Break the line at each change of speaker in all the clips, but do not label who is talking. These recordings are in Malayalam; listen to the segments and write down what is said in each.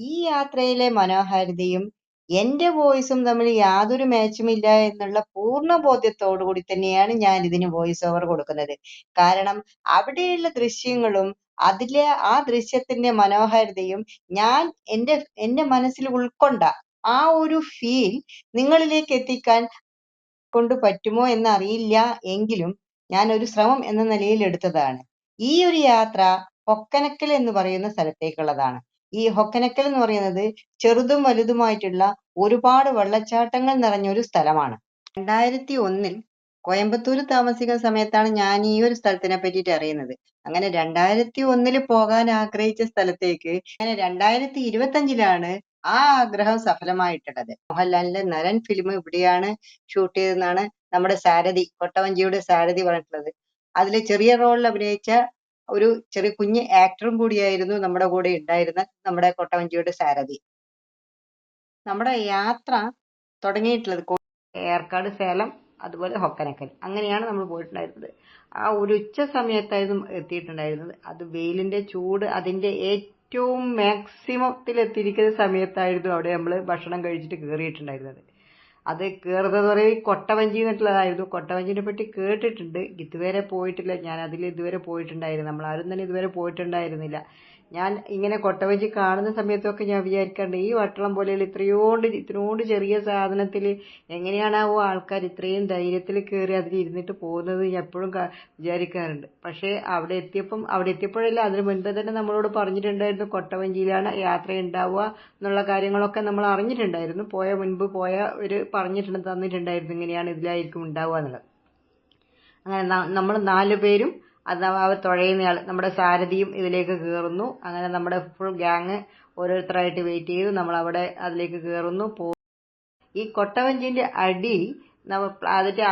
ഈ യാത്രയിലെ മനോഹാരിതയും എന്റെ വോയിസും തമ്മിൽ യാതൊരു മാച്ചുമില്ല എന്നുള്ള പൂർണ്ണ ബോധ്യത്തോടു കൂടി തന്നെയാണ് ഞാൻ ഇതിന് വോയിസ് ഓവർ കൊടുക്കുന്നത്. കാരണം അവിടെയുള്ള ദൃശ്യങ്ങളും അതിലെ ആ ദൃശ്യത്തിന്റെ മനോഹാരിതയും ഞാൻ എന്റെ എന്റെ മനസ്സിൽ ഉൾക്കൊണ്ട ആ ഒരു ഫീൽ നിങ്ങളിലേക്ക് എത്തിക്കാൻ കൊണ്ട് പറ്റുമോ എന്നറിയില്ല എങ്കിലും ഞാൻ ഒരു ശ്രമം എന്ന നിലയിൽ എടുത്തതാണ്. ഈ ഒരു യാത്ര ഹൊക്കനക്കൽ എന്ന് പറയുന്ന സ്ഥലത്തേക്കുള്ളതാണ്. ഈ ഹൊക്കനക്കൽ എന്ന് പറയുന്നത് ചെറുതും വലുതുമായിട്ടുള്ള ഒരുപാട് വെള്ളച്ചാട്ടങ്ങൾ നിറഞ്ഞൊരു സ്ഥലമാണ്. 2001 കോയമ്പത്തൂർ താമസിക്കുന്ന സമയത്താണ് ഞാൻ ഈ ഒരു സ്ഥലത്തിനെ പറ്റിയിട്ട് അറിയുന്നത്. അങ്ങനെ 2001 പോകാൻ ആഗ്രഹിച്ച സ്ഥലത്തേക്ക് അങ്ങനെ 2025 ആ ആഗ്രഹം സഫലമായിട്ടുള്ളത്. മോഹൻലാലിന്റെ നരൻ ഫിലിം ഇവിടെയാണ് ഷൂട്ട് ചെയ്തതെന്നാണ് നമ്മുടെ സാരഥി, കൊട്ടവഞ്ചിയുടെ സാരഥി പറഞ്ഞിട്ടുള്ളത്. അതിൽ ചെറിയ റോളിൽ അഭിനയിച്ച ഒരു ചെറിയ കുഞ്ഞ് ആക്ടറും കൂടിയായിരുന്നു നമ്മുടെ കൂടെ ഉണ്ടായിരുന്ന നമ്മുടെ കൊട്ടവഞ്ചിയുടെ സാരഥി. നമ്മുടെ യാത്ര തുടങ്ങിയിട്ടുള്ളത് ഏർക്കാട്, സേലം, അതുപോലെ ഹൊക്കനക്കൽ, അങ്ങനെയാണ് നമ്മൾ പോയിട്ടുണ്ടായിരുന്നത്. ആ ഒരു ഉച്ച സമയത്തായിരുന്നു എത്തിയിട്ടുണ്ടായിരുന്നത്. അത് വെയിലിന്റെ ചൂട് അതിന്റെ ഏറ്റവും മാക്സിമത്തിൽ എത്തിയിരിക്കുന്ന സമയത്തായിരുന്നു അവിടെ നമ്മൾ ഭക്ഷണം കഴിച്ചിട്ട് കയറിയിട്ടുണ്ടായിരുന്നത്. അത് കയറുന്നത് പറയുന്നത് കൊട്ടവഞ്ചി എന്നിട്ടുള്ളതായിരുന്നു. കൊട്ടവഞ്ചിനെ പറ്റി കേട്ടിട്ടുണ്ട്, ഇതുവരെ പോയിട്ടില്ല. ഞാൻ അതിൽ ഇതുവരെ പോയിട്ടുണ്ടായിരുന്നു. നമ്മളാരും തന്നെ ഇതുവരെ പോയിട്ടുണ്ടായിരുന്നില്ല. ഞാൻ ഇങ്ങനെ കൊട്ടവഞ്ചി കാണുന്ന സമയത്തൊക്കെ ഞാൻ വിചാരിക്കാറുണ്ട്, ഈ വട്ടളം പോലെയുള്ള ഇത്രയോണ്ട് ചെറിയ സാധനത്തിൽ എങ്ങനെയാണാവോ ആൾക്കാർ ഇത്രയും ധൈര്യത്തിൽ കയറി അതിൽ ഇരുന്നിട്ട് പോകുന്നത് ഞാൻ എപ്പോഴും വിചാരിക്കാറുണ്ട്. പക്ഷേ അവിടെ എത്തിയപ്പോഴല്ല, അതിന് മുൻപ് തന്നെ നമ്മളോട് പറഞ്ഞിട്ടുണ്ടായിരുന്നു കൊട്ടവഞ്ചിയിലാണ് യാത്ര ഉണ്ടാവുക എന്നുള്ള കാര്യങ്ങളൊക്കെ നമ്മൾ അറിഞ്ഞിട്ടുണ്ടായിരുന്നു. മുൻപ് തന്നിട്ടുണ്ടായിരുന്നു ഇങ്ങനെയാണ്, ഇതിലായിരിക്കും ഉണ്ടാവുക എന്നുള്ളത്. അങ്ങനെ നമ്മൾ 4 പേരും അവർ തുഴയുന്നയാൾ നമ്മുടെ സാരഥിയും ഇതിലേക്ക് കയറുന്നു. അങ്ങനെ നമ്മുടെ ഫുൾ ഗ്യാങ് ഓരോരുത്തരായിട്ട് വെയിറ്റ് ചെയ്തു നമ്മൾ അവിടെ അതിലേക്ക് കയറുന്നു. ഈ കൊട്ടവഞ്ചിന്റെ അതിന്റെ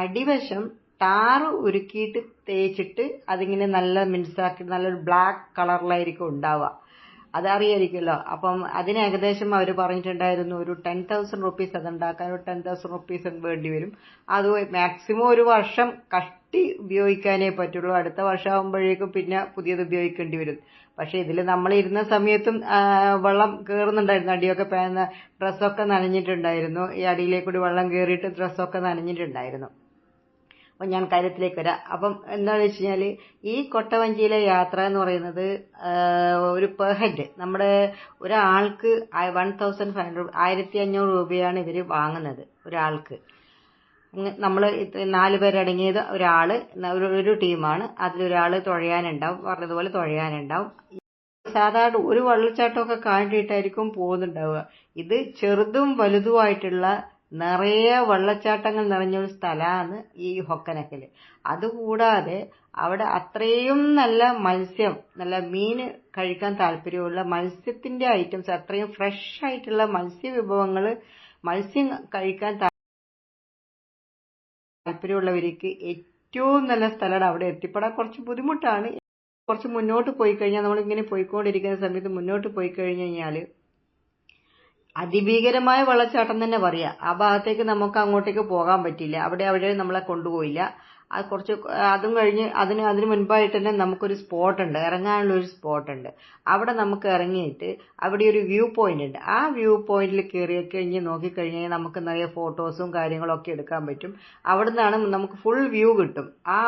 അടിവശം ടാറ് ഉരുക്കിയിട്ട് തേച്ചിട്ട് അതിങ്ങനെ നല്ല മിനുസാക്കി നല്ലൊരു ബ്ലാക്ക് കളറിലായിരിക്കും ഉണ്ടാവുക. അതറിയായിരിക്കുമല്ലോ. അപ്പം അതിന് ഏകദേശം അവർ പറഞ്ഞിട്ടുണ്ടായിരുന്നു ഒരു 10,000 റുപ്പീസ് അതുണ്ടാക്കാൻ ഒരു 10,000 റുപ്പീസ് വേണ്ടി വരും. അത് മാക്സിമം ഒരു വർഷം കഷ്ടി ഉപയോഗിക്കാനേ പറ്റുള്ളൂ. അടുത്ത വർഷം ആകുമ്പോഴേക്കും പിന്നെ പുതിയത് ഉപയോഗിക്കേണ്ടി വരും. പക്ഷെ ഇതിൽ നമ്മൾ ഇരുന്ന സമയത്തും വെള്ളം കയറുന്നുണ്ടായിരുന്നു. അടിയൊക്കെ ഡ്രസ്സൊക്കെ നനഞ്ഞിട്ടുണ്ടായിരുന്നു. ഈ അടിയിലേക്കൂടി വെള്ളം കയറിയിട്ട് ഡ്രസ്സൊക്കെ നനഞ്ഞിട്ടുണ്ടായിരുന്നു. അപ്പം ഞാൻ കാര്യത്തിലേക്ക് വരാം. അപ്പം എന്താണെന്ന് വെച്ച് കഴിഞ്ഞാൽ ഈ കൊട്ടവഞ്ചിയിലെ യാത്ര എന്ന് പറയുന്നത് ഒരു പെർ ഹെഡ് നമ്മുടെ ഒരാൾക്ക് 1,500 1,500 രൂപയാണ് ഇവർ വാങ്ങുന്നത് ഒരാൾക്ക്. നമ്മൾ 4 പേരടങ്ങിയത് ഒരു ടീമാണ്. അതിലൊരാൾ തുഴയാനുണ്ടാവും, പറഞ്ഞതുപോലെ തുഴയാനുണ്ടാവും. സാധാരണ ഒരു വെള്ളച്ചാട്ടമൊക്കെ കണ്ടിട്ടായിരിക്കും പോകുന്നുണ്ടാവുക. ഇത് ചെറുതും വലുതുമായിട്ടുള്ള നിറയെ വെള്ളച്ചാട്ടങ്ങൾ നിറഞ്ഞൊരു സ്ഥലമാണ് ഈ ഹൊക്കനക്കൽ. അതുകൂടാതെ അവിടെ അത്രയും നല്ല മത്സ്യം, നല്ല മീൻ കഴിക്കാൻ താല്പര്യമുള്ള മത്സ്യത്തിന്റെ ഐറ്റംസ്, അത്രയും ഫ്രഷ് ആയിട്ടുള്ള മത്സ്യം കഴിക്കാൻ താല്പര്യമുള്ളവർക്ക് ഏറ്റവും നല്ല സ്ഥലമാണ്. അവിടെ എത്തിപ്പെടാൻ കുറച്ച് ബുദ്ധിമുട്ടാണ്. കുറച്ച് മുന്നോട്ട് പോയി കഴിഞ്ഞാൽ, നമ്മളിങ്ങനെ പോയിക്കൊണ്ടിരിക്കുന്ന സമയത്ത് മുന്നോട്ട് പോയി കഴിഞ്ഞു കഴിഞ്ഞാൽ അതിഭീകരമായ വെള്ളച്ചാട്ടം തന്നെ പറയാം. ആ ഭാഗത്തേക്ക് നമുക്ക് അങ്ങോട്ടേക്ക് പോകാൻ പറ്റില്ല. അവിടെ നമ്മളെ കൊണ്ടുപോയില്ല. അതും കഴിഞ്ഞ് അതിന് മുൻപായിട്ട് തന്നെ നമുക്കൊരു സ്പോട്ടുണ്ട്, ഇറങ്ങാനുള്ള ഒരു സ്പോട്ടുണ്ട്. അവിടെ നമുക്ക് ഇറങ്ങിയിട്ട് അവിടെ ഒരു വ്യൂ പോയിന്റ് ഉണ്ട്. ആ വ്യൂ പോയിന്റിൽ കയറി കഴിഞ്ഞ് നോക്കിക്കഴിഞ്ഞാൽ നമുക്ക് നിറയെ ഫോട്ടോസും കാര്യങ്ങളൊക്കെ എടുക്കാൻ പറ്റും. അവിടെ നിന്നാണ് നമുക്ക് ഫുൾ വ്യൂ കിട്ടും. ആ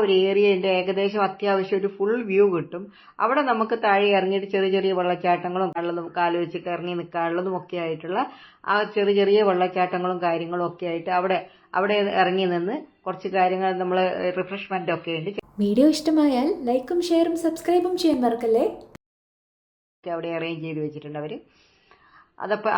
ഒരു ഏരിയയുടെ ഏകദേശം അത്യാവശ്യം ഒരു ഫുൾ വ്യൂ കിട്ടും. അവിടെ നമുക്ക് താഴെ ഇറങ്ങിയിട്ട് ചെറിയ ചെറിയ വെള്ളച്ചാട്ടങ്ങളും കാല് വെച്ചിട്ട് ഇറങ്ങി നിൽക്കാനുള്ളതും ഒക്കെ ആയിട്ടുള്ള ആ ചെറിയ വെള്ളച്ചാട്ടങ്ങളും കാര്യങ്ങളും ഒക്കെ ആയിട്ട് അവിടെ ഇറങ്ങി നിന്ന് കുറച്ച് കാര്യങ്ങൾ നമ്മൾ റിഫ്രഷ്മെന്റ് ഒക്കെ ഉണ്ട്.
വീഡിയോ ഇഷ്ടമായാൽ ലൈക്കും ഷെയറും സബ്സ്ക്രൈബും ചെയ്യാൻ മറക്കല്ലേ.
അവിടെ അറേഞ്ച് ചെയ്ത് വെച്ചിട്ടുണ്ട് അവർ.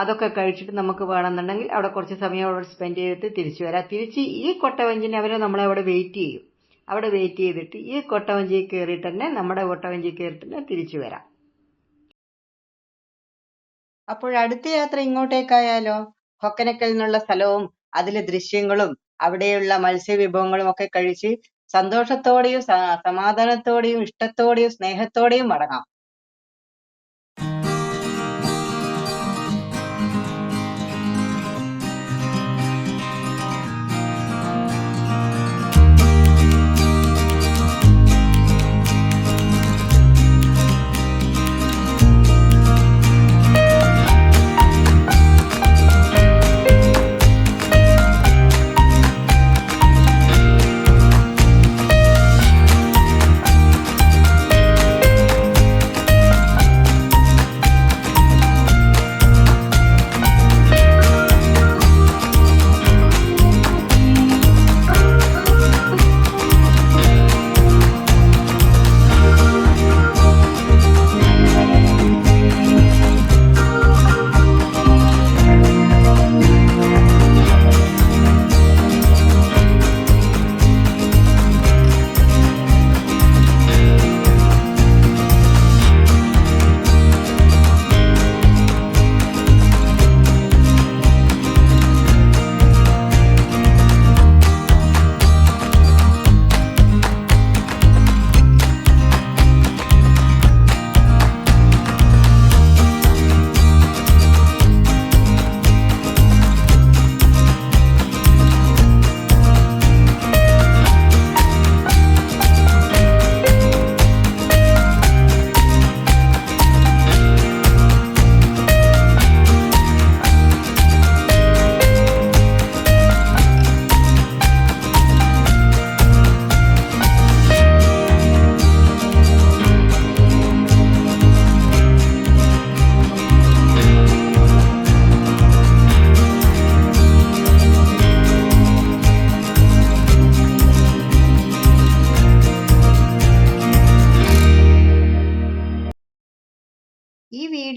അതൊക്കെ കഴിച്ചിട്ട് നമുക്ക് വേണമെന്നുണ്ടെങ്കിൽ അവിടെ കുറച്ച് സമയം അവിടെ സ്പെൻഡ് ചെയ്തിട്ട് തിരിച്ചു വരാം. തിരിച്ച് ഈ കൊട്ടവഞ്ചിനെ നമ്മളെ അവിടെ വെയിറ്റ് ചെയ്യും. അവിടെ വെയിറ്റ് ചെയ്തിട്ട് ഈ കൊട്ടവഞ്ചി കയറിയിട്ട് തന്നെ നമ്മുടെ കൊട്ടവഞ്ചി കയറിയിട്ട് തന്നെ തിരിച്ചു വരാം. അപ്പോഴടുത്ത യാത്ര ഇങ്ങോട്ടേക്കായാലോ? ഹൊക്കനക്കൽ എന്നുള്ള സ്ഥലവും അതിലെ ദൃശ്യങ്ങളും അവിടെയുള്ള മത്സ്യവിഭവങ്ങളും ഒക്കെ കഴിച്ച് സന്തോഷത്തോടെയും സമാധാനത്തോടെയും ഇഷ്ടത്തോടെയും സ്നേഹത്തോടെയും മടങ്ങാം.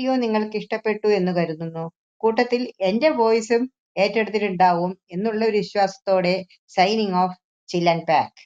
വീഡിയോ നിങ്ങൾക്ക് ഇഷ്ടപ്പെട്ടു എന്ന് കരുതുന്നു. കൂട്ടത്തിൽ എന്റെ വോയിസും ഏറ്റെടുത്തിട്ടുണ്ടാവും എന്നുള്ള ഒരു വിശ്വാസത്തോടെ signing off chill and pack.